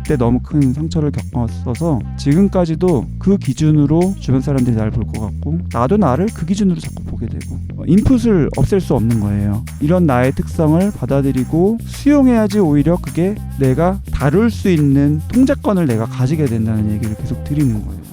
그때 너무 큰 상처를 겪었어서 지금까지도 그 기준으로 주변 사람들이 나를 볼 것 같고 나도 나를 그 기준으로 자꾸 보게 되고 인풋을 없앨 수 없는 거예요. 이런 나의 특성을 받아들이고 수용해야지 오히려 그게 내가 다룰 수 있는 통제권을 내가 가지게 된다는 얘기를 계속 드리는 거예요.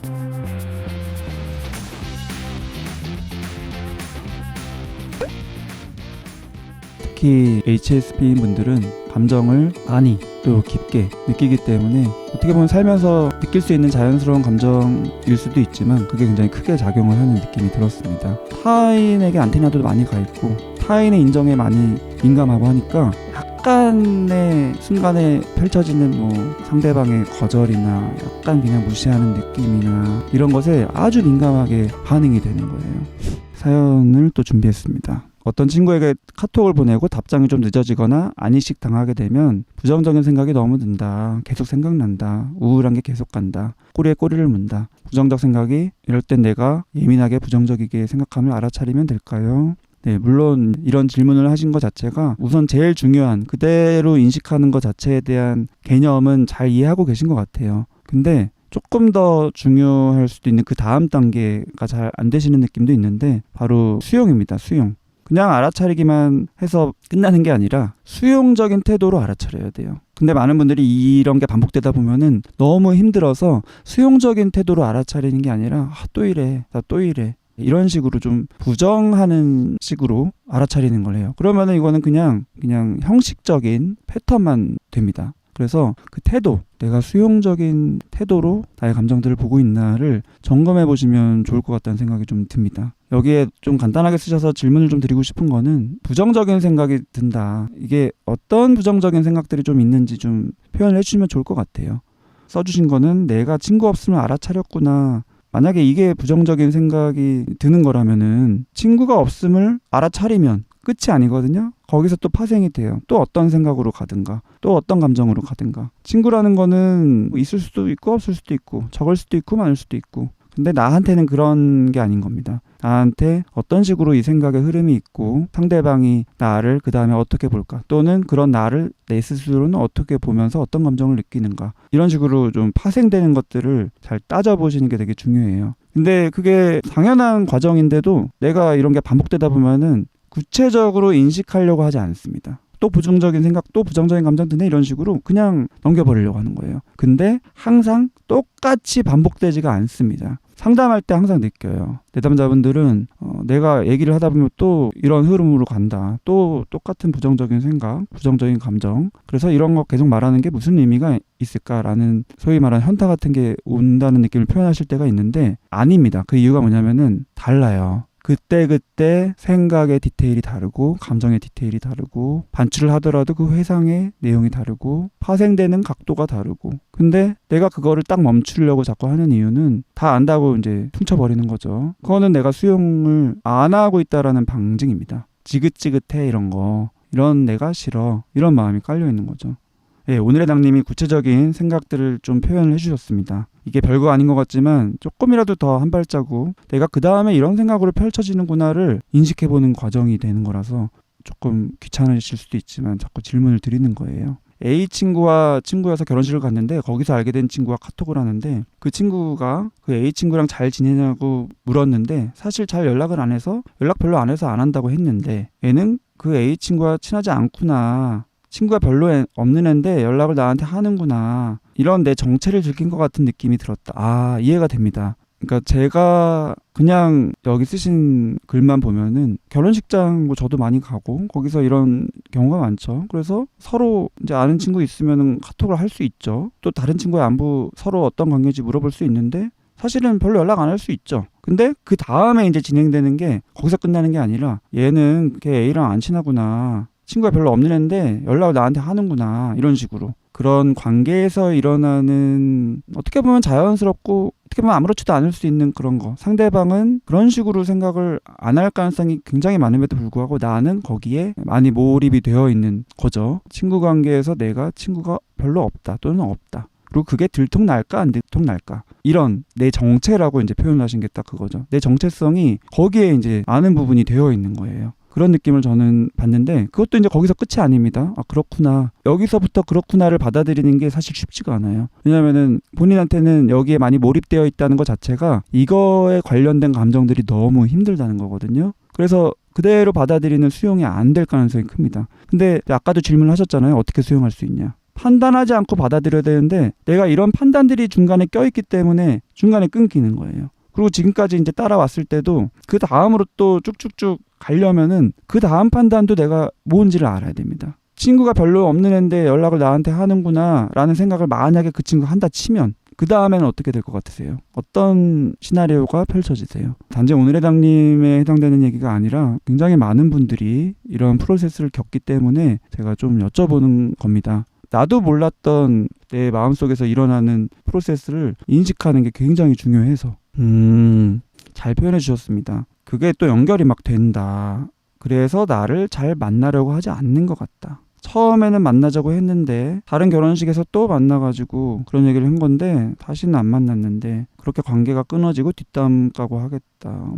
특히 HSP인 분들은 감정을 많이 또 깊게 느끼기 때문에 어떻게 보면 살면서 느낄 수 있는 자연스러운 감정일 수도 있지만 그게 굉장히 크게 작용을 하는 느낌이 들었습니다. 타인에게 안테나도 많이 가 있고 타인의 인정에 많이 민감하고 하니까 약간의 순간에 펼쳐지는 상대방의 거절이나 약간 그냥 무시하는 느낌이나 이런 것에 아주 민감하게 반응이 되는 거예요. 사연을 또 준비했습니다. 어떤 친구에게 카톡을 보내고 답장이 좀 늦어지거나 안익식 당하게 되면 부정적인 생각이 너무 든다. 계속 생각난다. 우울한 게 계속 간다. 꼬리에 꼬리를 문다. 부정적 생각이 이럴 땐 내가 예민하게 부정적이게 생각함을 알아차리면 될까요? 네, 물론 이런 질문을 하신 것 자체가 우선 제일 중요한 그대로 인식하는 것 자체에 대한 개념은 잘 이해하고 계신 것 같아요. 근데 조금 더 중요할 수도 있는 그 다음 단계가 잘 안 되시는 느낌도 있는데 바로 수용입니다. 수용. 그냥 알아차리기만 해서 끝나는 게 아니라 수용적인 태도로 알아차려야 돼요. 근데 많은 분들이 이런 게 반복되다 보면은 너무 힘들어서 수용적인 태도로 알아차리는 게 아니라 또 이래, 나 또 이래. 이런 식으로 좀 부정하는 식으로 알아차리는 걸 해요. 그러면은 이거는 그냥 형식적인 패턴만 됩니다. 그래서 그 태도, 내가 수용적인 태도로 나의 감정들을 보고 있나를 점검해 보시면 좋을 것 같다는 생각이 좀 듭니다. 여기에 좀 간단하게 쓰셔서 질문을 좀 드리고 싶은 거는 부정적인 생각이 든다. 이게 어떤 부정적인 생각들이 좀 있는지 좀 표현을 해주시면 좋을 것 같아요. 써주신 거는 내가 친구 없으면 알아차렸구나. 만약에 이게 부정적인 생각이 드는 거라면은 친구가 없음을 알아차리면 끝이 아니거든요. 거기서 또 파생이 돼요. 또 어떤 생각으로 가든가 또 어떤 감정으로 가든가. 친구라는 거는 있을 수도 있고 없을 수도 있고 적을 수도 있고 많을 수도 있고 근데 나한테는 그런 게 아닌 겁니다. 나한테 어떤 식으로 이 생각의 흐름이 있고 상대방이 나를 그 다음에 어떻게 볼까 또는 그런 나를 내 스스로는 어떻게 보면서 어떤 감정을 느끼는가 이런 식으로 좀 파생되는 것들을 잘 따져보시는 게 되게 중요해요. 근데 그게 당연한 과정인데도 내가 이런 게 반복되다 보면은 구체적으로 인식하려고 하지 않습니다. 또 부정적인 생각, 또 부정적인 감정 드네 이런 식으로 그냥 넘겨버리려고 하는 거예요. 근데 항상 똑같이 반복되지가 않습니다. 상담할 때 항상 느껴요. 내담자분들은 내가 얘기를 하다 보면 또 이런 흐름으로 간다. 또 똑같은 부정적인 생각, 부정적인 감정. 그래서 이런 거 계속 말하는 게 무슨 의미가 있을까라는 소위 말하는 현타 같은 게 온다는 느낌을 표현하실 때가 있는데 아닙니다. 그 이유가 뭐냐면은 달라요. 그때 생각의 디테일이 다르고 감정의 디테일이 다르고 반출을 하더라도 그 회상의 내용이 다르고 파생되는 각도가 다르고 근데 내가 그거를 딱 멈추려고 자꾸 하는 이유는 다 안다고 이제 퉁쳐버리는 거죠. 그거는 내가 수용을 안 하고 있다라는 방증입니다. 지긋지긋해 이런 내가 싫어 이런 마음이 깔려 있는 거죠. 예, 오늘의 당님이 구체적인 생각들을 좀 표현을 해주셨습니다. 이게 별거 아닌 것 같지만 조금이라도 더 한 발자국 내가 그 다음에 이런 생각으로 펼쳐지는구나를 인식해보는 과정이 되는 거라서 조금 귀찮으실 수도 있지만 자꾸 질문을 드리는 거예요. A 친구와 친구여서 결혼식을 갔는데 거기서 알게 된 친구가 카톡을 하는데 그 친구가 그 A 친구랑 잘 지내냐고 물었는데 사실 잘 연락을 안 해서 연락 별로 안 해서 안 한다고 했는데 얘는 그 A 친구와 친하지 않구나. 친구가 별로 없는 앤데 연락을 나한테 하는구나. 이런 내 정체를 들킨 것 같은 느낌이 들었다. 아, 이해가 됩니다. 그러니까 제가 그냥 여기 쓰신 글만 보면은 결혼식장 저도 많이 가고 거기서 이런 경우가 많죠. 그래서 서로 이제 아는 친구 있으면은 카톡을 할 수 있죠. 또 다른 친구의 안부 서로 어떤 관계인지 물어볼 수 있는데 사실은 별로 연락 안 할 수 있죠. 근데 그 다음에 이제 진행되는 게 거기서 끝나는 게 아니라 얘는 걔 A랑 안 친하구나. 친구가 별로 없는 애인데 연락을 나한테 하는구나. 이런 식으로. 그런 관계에서 일어나는 어떻게 보면 자연스럽고 어떻게 보면 아무렇지도 않을 수 있는 그런 거. 상대방은 그런 식으로 생각을 안 할 가능성이 굉장히 많음에도 불구하고 나는 거기에 많이 몰입이 되어 있는 거죠. 친구 관계에서 내가 친구가 별로 없다 또는 없다. 그리고 그게 들통날까 안 들통날까 이런 내 정체라고 이제 표현하신 게 딱 그거죠. 내 정체성이 거기에 이제 아는 부분이 되어 있는 거예요. 그런 느낌을 저는 받는데 그것도 이제 거기서 끝이 아닙니다. 아 그렇구나. 여기서부터 그렇구나를 받아들이는 게 사실 쉽지가 않아요. 왜냐하면은 본인한테는 여기에 많이 몰입되어 있다는 것 자체가 이거에 관련된 감정들이 너무 힘들다는 거거든요. 그래서 그대로 받아들이는 수용이 안 될 가능성이 큽니다. 근데 아까도 질문하셨잖아요. 어떻게 수용할 수 있냐. 판단하지 않고 받아들여야 되는데 내가 이런 판단들이 중간에 껴있기 때문에 중간에 끊기는 거예요. 그리고 지금까지 이제 따라왔을 때도 그 다음으로 또 쭉쭉쭉 가려면은 그 다음 판단도 내가 뭔지를 알아야 됩니다. 친구가 별로 없는 애인데 연락을 나한테 하는구나 라는 생각을 만약에 그 친구가 한다 치면 그 다음에는 어떻게 될 것 같으세요? 어떤 시나리오가 펼쳐지세요? 단지 오늘의 당님에 해당되는 얘기가 아니라 굉장히 많은 분들이 이런 프로세스를 겪기 때문에 제가 좀 여쭤보는 겁니다. 나도 몰랐던 내 마음속에서 일어나는 프로세스를 인식하는 게 굉장히 중요해서 잘 표현해 주셨습니다. 그게 또 연결이 막 된다. 그래서 나를 잘 만나려고 하지 않는 것 같다. 처음에는 만나자고 했는데 다른 결혼식에서 또 만나가지고 그런 얘기를 한 건데 다시는 안 만났는데 그렇게 관계가 끊어지고 뒷담 까고 하겠다.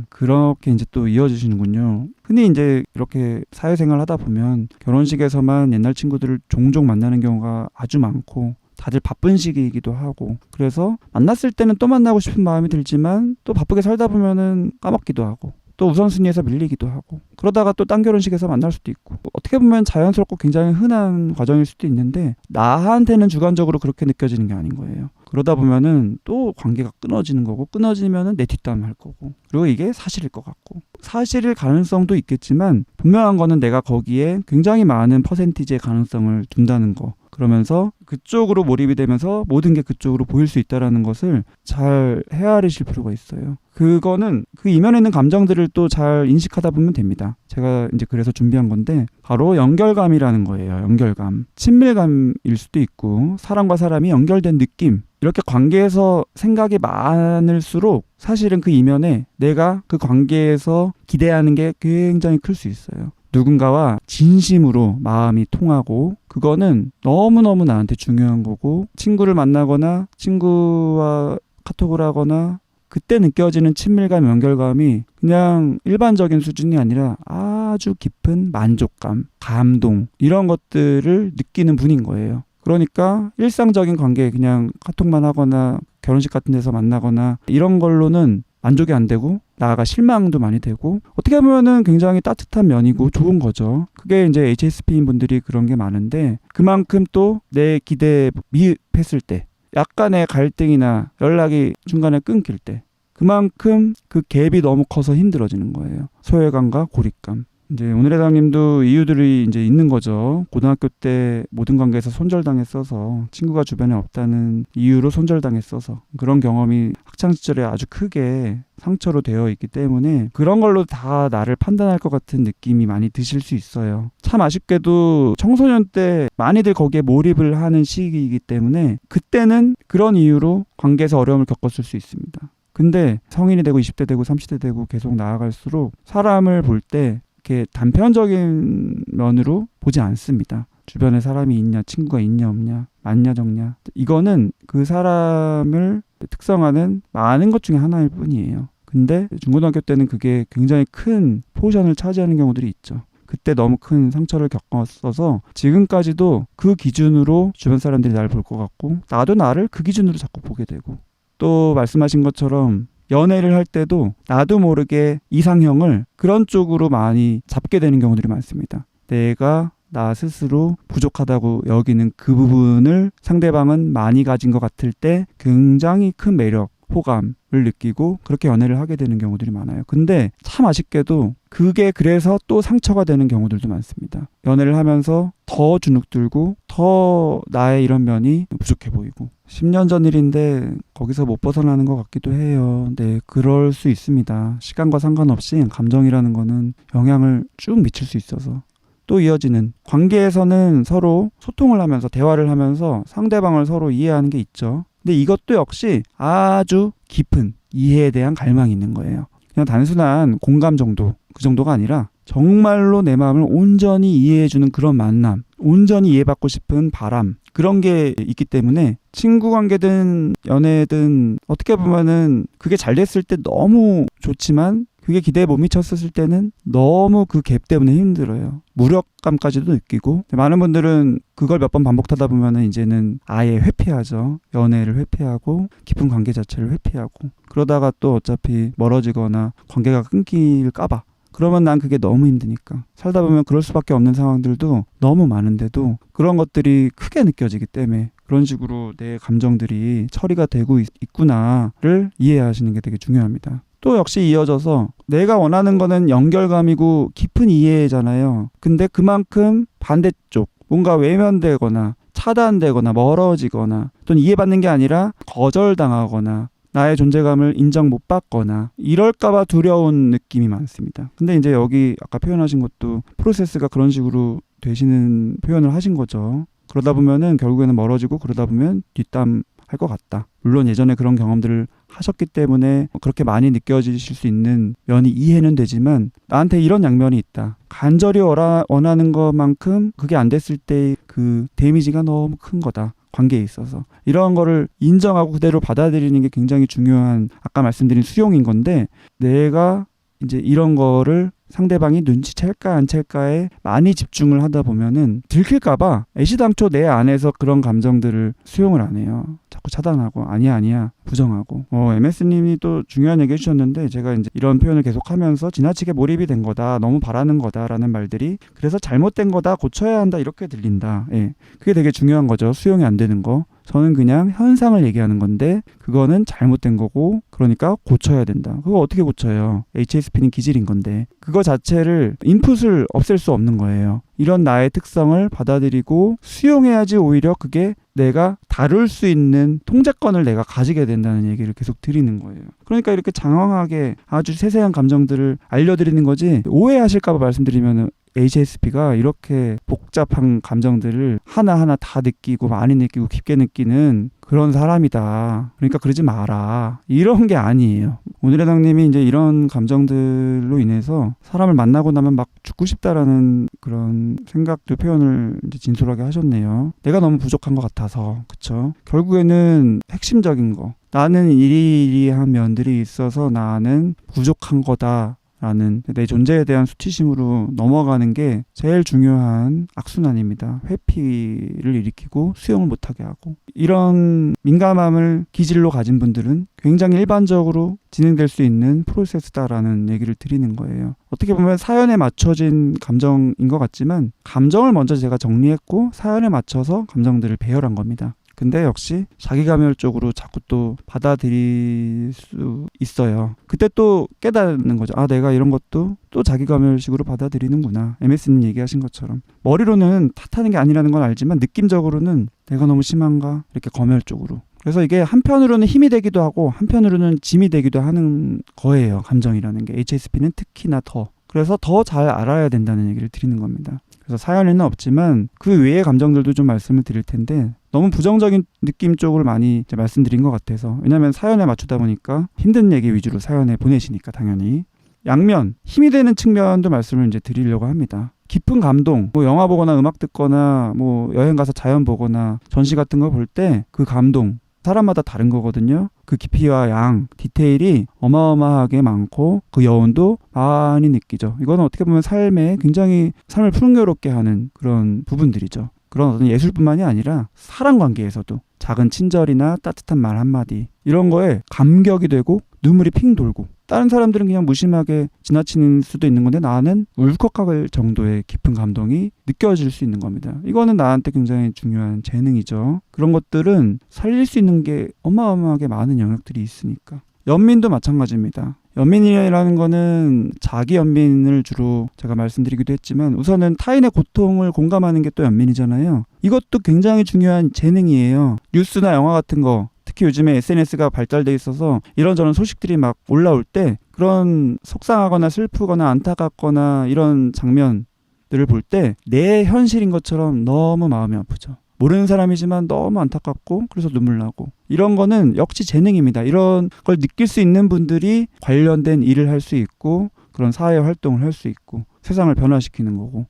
그렇게 이제 또 이어지시는군요. 흔히 이제 이렇게 사회생활 하다 보면 결혼식에서만 옛날 친구들을 종종 만나는 경우가 아주 많고 다들 바쁜 시기이기도 하고 그래서 만났을 때는 또 만나고 싶은 마음이 들지만 또 바쁘게 살다 보면은 까먹기도 하고 또 우선순위에서 밀리기도 하고 그러다가 또 딴 결혼식에서 만날 수도 있고 어떻게 보면 자연스럽고 굉장히 흔한 과정일 수도 있는데 나한테는 주관적으로 그렇게 느껴지는 게 아닌 거예요. 그러다 보면은 또 관계가 끊어지는 거고 끊어지면은 내 뒷담 할 거고 그리고 이게 사실일 것 같고 사실일 가능성도 있겠지만 분명한 거는 내가 거기에 굉장히 많은 퍼센티지의 가능성을 둔다는 거 그러면서 그쪽으로 몰입이 되면서 모든 게 그쪽으로 보일 수 있다는 것을 잘 헤아리실 필요가 있어요. 그거는 그 이면에 있는 감정들을 또 잘 인식하다 보면 됩니다. 제가 이제 그래서 준비한 건데 바로 연결감이라는 거예요. 연결감. 친밀감일 수도 있고 사람과 사람이 연결된 느낌. 이렇게 관계에서 생각이 많을수록 사실은 그 이면에 내가 그 관계에서 기대하는 게 굉장히 클 수 있어요. 누군가와 진심으로 마음이 통하고 그거는 너무너무 나한테 중요한 거고 친구를 만나거나 친구와 카톡을 하거나 그때 느껴지는 친밀감, 연결감이 그냥 일반적인 수준이 아니라 아주 깊은 만족감, 감동 이런 것들을 느끼는 분인 거예요. 그러니까 일상적인 관계 그냥 카톡만 하거나 결혼식 같은 데서 만나거나 이런 걸로는 만족이 안 되고 나아가 실망도 많이 되고 어떻게 보면은 굉장히 따뜻한 면이고 좋은 거죠. 그게 이제 HSP인 분들이 그런 게 많은데 그만큼 또 내 기대에 미흡했을 때 약간의 갈등이나 연락이 중간에 끊길 때 그만큼 그 갭이 너무 커서 힘들어지는 거예요. 소외감과 고립감. 이제 오늘의 당님도 이유들이 이제 있는 거죠. 고등학교 때 모든 관계에서 손절당했어서 친구가 주변에 없다는 이유로 손절당했어서 그런 경험이 학창 시절에 아주 크게 상처로 되어 있기 때문에 그런 걸로 다 나를 판단할 것 같은 느낌이 많이 드실 수 있어요. 참 아쉽게도 청소년 때 많이들 거기에 몰입을 하는 시기이기 때문에 그때는 그런 이유로 관계에서 어려움을 겪었을 수 있습니다. 근데 성인이 되고 20대 되고 30대 되고 계속 나아갈수록 사람을 볼 때 이렇게 단편적인 면으로 보지 않습니다. 주변에 사람이 있냐, 친구가 있냐 없냐, 맞냐 적냐 이거는 그 사람을 특성하는 많은 것 중에 하나일 뿐이에요. 근데 중고등학교 때는 그게 굉장히 큰 포션을 차지하는 경우들이 있죠. 그때 너무 큰 상처를 겪었어서 지금까지도 그 기준으로 주변 사람들이 나를 볼 것 같고 나도 나를 그 기준으로 자꾸 보게 되고 또 말씀하신 것처럼 연애를 할 때도 나도 모르게 이상형을 그런 쪽으로 많이 잡게 되는 경우들이 많습니다. 내가 나 스스로 부족하다고 여기는 그 부분을 상대방은 많이 가진 것 같을 때 굉장히 큰 매력, 호감을 느끼고 그렇게 연애를 하게 되는 경우들이 많아요. 근데 참 아쉽게도 그게 그래서 또 상처가 되는 경우들도 많습니다. 연애를 하면서 더 주눅들고 더 나의 이런 면이 부족해 보이고 10년 전 일인데 거기서 못 벗어나는 것 같기도 해요. 네, 그럴 수 있습니다. 시간과 상관없이 감정이라는 거는 영향을 쭉 미칠 수 있어서 또 이어지는 관계에서는 서로 소통을 하면서 대화를 하면서 상대방을 서로 이해하는 게 있죠. 근데 이것도 역시 아주 깊은 이해에 대한 갈망이 있는 거예요. 그냥 단순한 공감 정도 그 정도가 아니라 정말로 내 마음을 온전히 이해해주는 그런 만남, 온전히 이해받고 싶은 바람 그런 게 있기 때문에 친구 관계든 연애든 어떻게 보면은 그게 잘 됐을 때 너무 좋지만 그게 기대에 못 미쳤었을 때는 너무 그 갭 때문에 힘들어요. 무력감까지도 느끼고 많은 분들은 그걸 몇 번 반복하다 보면은 이제는 아예 회피하죠. 연애를 회피하고 깊은 관계 자체를 회피하고 그러다가 또 어차피 멀어지거나 관계가 끊길까봐 그러면 난 그게 너무 힘드니까 살다 보면 그럴 수밖에 없는 상황들도 너무 많은데도 그런 것들이 크게 느껴지기 때문에 그런 식으로 내 감정들이 처리가 되고 있구나를 이해하시는 게 되게 중요합니다. 또 역시 이어져서 내가 원하는 거는 연결감이고 깊은 이해잖아요. 근데 그만큼 반대쪽 뭔가 외면되거나 차단되거나 멀어지거나 또는 이해받는 게 아니라 거절당하거나 나의 존재감을 인정 못 받거나 이럴까봐 두려운 느낌이 많습니다. 근데 이제 여기 아까 표현하신 것도 프로세스가 그런 식으로 되시는 표현을 하신 거죠. 그러다 보면은 결국에는 멀어지고 그러다 보면 뒷담 할 것 같다. 물론 예전에 그런 경험들을 하셨기 때문에 그렇게 많이 느껴지실 수 있는 면이 이해는 되지만 나한테 이런 양면이 있다. 간절히 원하는 것만큼 그게 안 됐을 때 그 데미지가 너무 큰 거다. 관계에 있어서. 이런 거를 인정하고 그대로 받아들이는 게 굉장히 중요한 아까 말씀드린 수용인 건데 내가 이제 이런 거를 상대방이 눈치챌까 안 챌까에 많이 집중을 하다 보면은 들킬까봐 애시당초 내 안에서 그런 감정들을 수용을 안 해요. 자꾸 차단하고 아니야 부정하고 MS님이 또 중요한 얘기 해주셨는데 제가 이제 이런 표현을 계속하면서 지나치게 몰입이 된 거다 너무 바라는 거다라는 말들이 그래서 잘못된 거다 고쳐야 한다 이렇게 들린다. 예, 그게 되게 중요한 거죠. 수용이 안 되는 거. 저는 그냥 현상을 얘기하는 건데 그거는 잘못된 거고 그러니까 고쳐야 된다. 그거 어떻게 고쳐요? HSP는 기질인 건데 그거 자체를 인풋을 없앨 수 없는 거예요. 이런 나의 특성을 받아들이고 수용해야지 오히려 그게 내가 다룰 수 있는 통제권을 내가 가지게 된다는 얘기를 계속 드리는 거예요. 그러니까 이렇게 장황하게 아주 세세한 감정들을 알려드리는 거지 오해하실까 봐 말씀드리면 HSP가 이렇게 복잡한 감정들을 하나하나 다 느끼고 많이 느끼고 깊게 느끼는 그런 사람이다. 그러니까 그러지 마라. 이런 게 아니에요. 오늘의 당님이 이제 이런 감정들로 인해서 사람을 만나고 나면 막 죽고 싶다라는 그런 생각도 표현을 이제 진솔하게 하셨네요. 내가 너무 부족한 것 같아서. 그쵸? 결국에는 핵심적인 거. 나는 이리이리한 면들이 있어서 나는 부족한 거다. 라는 내 존재에 대한 수치심으로 넘어가는 게 제일 중요한 악순환입니다. 회피를 일으키고 수용을 못하게 하고 이런 민감함을 기질로 가진 분들은 굉장히 일반적으로 진행될 수 있는 프로세스다라는 얘기를 드리는 거예요. 어떻게 보면 사연에 맞춰진 감정인 것 같지만 감정을 먼저 제가 정리했고 사연에 맞춰서 감정들을 배열한 겁니다. 근데 역시 자기감열적으로 자꾸 또 받아들일 수 있어요. 그때 또 깨닫는 거죠. 아, 내가 이런 것도 또 자기감열식으로 받아들이는구나. MS님 얘기하신 것처럼. 머리로는 탓하는 게 아니라는 건 알지만 느낌적으로는 내가 너무 심한가? 이렇게 검열적으로. 그래서 이게 한편으로는 힘이 되기도 하고 한편으로는 짐이 되기도 하는 거예요. 감정이라는 게. HSP는 특히나 더. 그래서 더 잘 알아야 된다는 얘기를 드리는 겁니다. 그래서 사연에는 없지만 그 외의 감정들도 좀 말씀을 드릴 텐데 너무 부정적인 느낌 쪽을 많이 이제 말씀드린 것 같아서 왜냐하면 사연에 맞추다 보니까 힘든 얘기 위주로 사연에 보내시니까 당연히 양면 힘이 되는 측면도 말씀을 이제 드리려고 합니다. 깊은 감동, 뭐 영화 보거나 음악 듣거나 뭐 여행 가서 자연 보거나 전시 같은 거 볼 때 그 감동 사람마다 다른 거거든요. 그 깊이와 양, 디테일이 어마어마하게 많고 그 여운도 많이 느끼죠. 이건 어떻게 보면 삶에 굉장히 삶을 풍요롭게 하는 그런 부분들이죠. 그런 어떤 예술뿐만이 아니라 사람 관계에서도 작은 친절이나 따뜻한 말 한마디 이런 거에 감격이 되고 눈물이 핑 돌고 다른 사람들은 그냥 무심하게 지나치는 수도 있는 건데 나는 울컥할 정도의 깊은 감동이 느껴질 수 있는 겁니다. 이거는 나한테 굉장히 중요한 재능이죠. 그런 것들은 살릴 수 있는 게 어마어마하게 많은 영역들이 있으니까. 연민도 마찬가지입니다. 연민이라는 거는 자기 연민을 주로 제가 말씀드리기도 했지만 우선은 타인의 고통을 공감하는 게 또 연민이잖아요. 이것도 굉장히 중요한 재능이에요. 뉴스나 영화 같은 거 특히 요즘에 SNS가 발달돼 있어서 이런저런 소식들이 막 올라올 때 그런 속상하거나 슬프거나 안타깝거나 이런 장면들을 볼 때 내 현실인 것처럼 너무 마음이 아프죠. 모르는 사람이지만 너무 안타깝고 그래서 눈물 나고 이런 거는 역시 재능입니다. 이런 걸 느낄 수 있는 분들이 관련된 일을 할 수 있고 그런 사회 활동을 할 수 있고 세상을 변화시키는 거고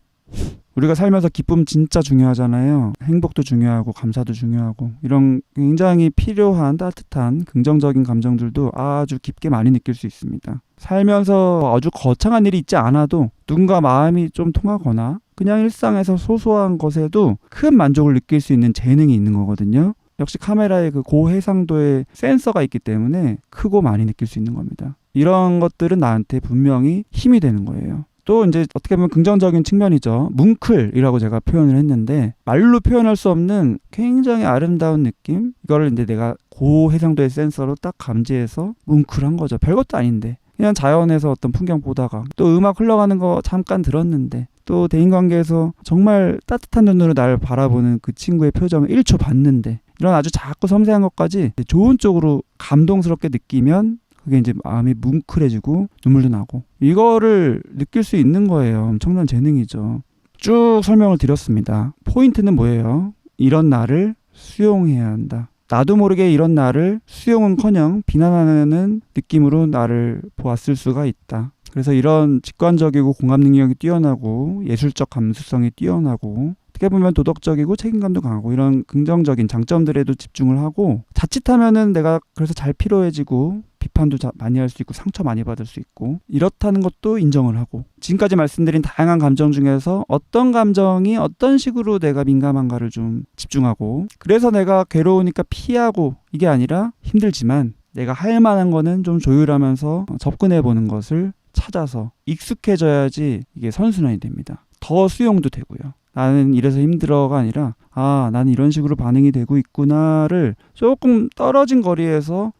우리가 살면서 기쁨 진짜 중요하잖아요. 행복도 중요하고 감사도 중요하고 이런 굉장히 필요한 따뜻한 긍정적인 감정들도 아주 깊게 많이 느낄 수 있습니다. 살면서 아주 거창한 일이 있지 않아도 누군가 마음이 좀 통하거나 그냥 일상에서 소소한 것에도 큰 만족을 느낄 수 있는 재능이 있는 거거든요. 역시 카메라에 그 고해상도의 센서가 있기 때문에 크고 많이 느낄 수 있는 겁니다. 이런 것들은 나한테 분명히 힘이 되는 거예요. 또 이제 어떻게 보면 긍정적인 측면이죠. 뭉클이라고 제가 표현을 했는데 말로 표현할 수 없는 굉장히 아름다운 느낌? 이거를 이제 내가 고해상도의 센서로 딱 감지해서 뭉클한 거죠. 별것도 아닌데. 그냥 자연에서 어떤 풍경 보다가 또 음악 흘러가는 거 잠깐 들었는데 또 대인관계에서 정말 따뜻한 눈으로 날 바라보는 그 친구의 표정을 1초 봤는데 이런 아주 작고 섬세한 것까지 좋은 쪽으로 감동스럽게 느끼면 그게 이제 마음이 뭉클해지고 눈물도 나고 이거를 느낄 수 있는 거예요. 엄청난 재능이죠. 쭉 설명을 드렸습니다. 포인트는 뭐예요? 이런 나를 수용해야 한다. 나도 모르게 이런 나를 수용은커녕 비난하는 느낌으로 나를 보았을 수가 있다. 그래서 이런 직관적이고 공감 능력이 뛰어나고 예술적 감수성이 뛰어나고 어떻게 보면 도덕적이고 책임감도 강하고 이런 긍정적인 장점들에도 집중을 하고 자칫하면은 내가 그래서 잘 피로해지고 비판도 많이 할 수 있고 상처 많이 받을 수 있고 이렇다는 것도 인정을 하고 지금까지 말씀드린 다양한 감정 중에서 어떤 감정이 어떤 식으로 내가 민감한가를 좀 집중하고 그래서 내가 괴로우니까 피하고 이게 아니라 힘들지만 내가 할 만한 거는 좀 조율하면서 접근해 보는 것을 찾아서 익숙해져야지 이게 선순환이 됩니다. 더 수용도 되고요. 나는 이래서 힘들어가 아니라 나는 이런 식으로 반응이 되고 있구나를 조금 떨어진 거리에서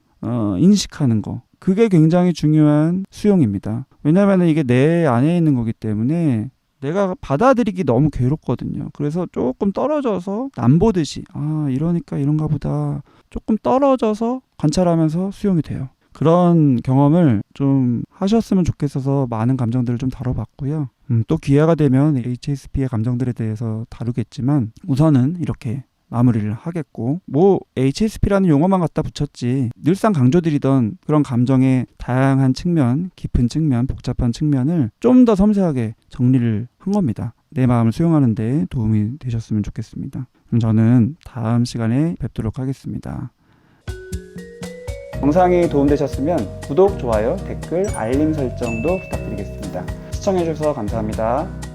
인식하는 거. 그게 굉장히 중요한 수용입니다. 왜냐하면 이게 내 안에 있는 거기 때문에 내가 받아들이기 너무 괴롭거든요. 그래서 조금 떨어져서 남 보듯이 이러니까 이런가 보다 조금 떨어져서 관찰하면서 수용이 돼요. 그런 경험을 좀 하셨으면 좋겠어서 많은 감정들을 좀 다뤄봤고요. 또 기회가 되면 HSP의 감정들에 대해서 다루겠지만 우선은 이렇게 마무리를 하겠고 HSP라는 용어만 갖다 붙였지 늘상 강조드리던 그런 감정의 다양한 측면, 깊은 측면, 복잡한 측면을 좀 더 섬세하게 정리를 한 겁니다. 내 마음을 수용하는 데 도움이 되셨으면 좋겠습니다. 그럼 저는 다음 시간에 뵙도록 하겠습니다. 영상이 도움되셨으면 구독, 좋아요, 댓글, 알림 설정도 부탁드리겠습니다. 시청해주셔서 감사합니다.